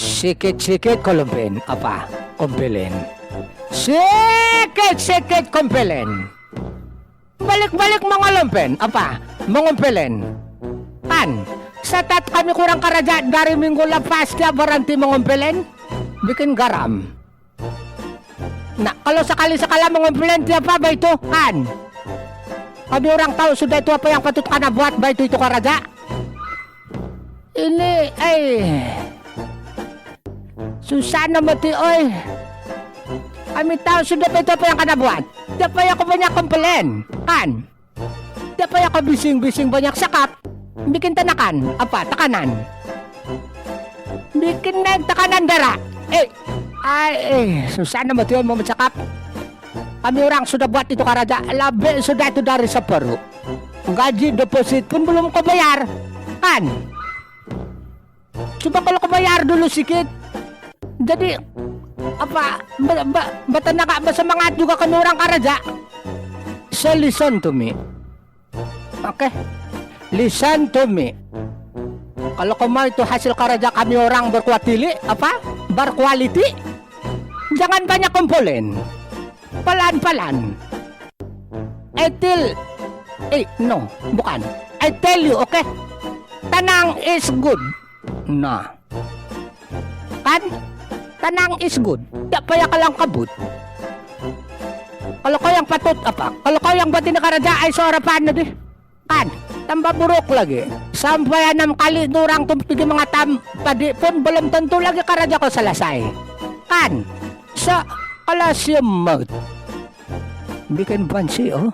Sikit-sikit kolumpin, apa? Kumpilin. Sikit-sikit kumpilin. Balik-balik mga lumpin, apa? Mengumpilin. Kan, satat kami kurang karaja dari minggu lepas dia berhenti mengumpilin. Bikin garam. Nah, kalau sekali-sekala mengumpilin dia apa ba itu? Kan? Kami orang tahu sudah itu apa yang patut kana buat ba itu karaja. Ini, susah naman ti, oy. Kami tahu sudah itu apa yang kana buat. Dia pa ako banyak kumpulin, kan? Dia pa ako bising-bising banyak sakap. Bikin tanakan, apa? Takanan. Bikin na takanan dara. Susah naman ti, mau mencakap. Kami orang sudah buat itu karaja. Labe sudah itu dari separuh. Gaji deposit pun belum kau bayar, kan? Coba kalau kau bayar dulu sedikit. Jadi apa batanaga semangat juga kan orang karaja. So listen to me. Oke, listen to me. Kalau kau mau itu hasil karaja kami orang berkualiti, apa? Berkualiti. Jangan banyak kumpulin. Pelan-pelan. No, bukan. I tell you, okay? Tenang is good. Nah, kan? Tenang is good. Tidak payah kalang kabut. Kalau kau yang patut apa? Kalau kau yang buat ini karaja ay sorapan na di. Kan? Tambah buruk lagi. Sampai 6 kali orang tuh pergi mengatam tadi pun belum tentu lagi karaja kau selesai. Kan? Sa kalau siya bikin bansi oh.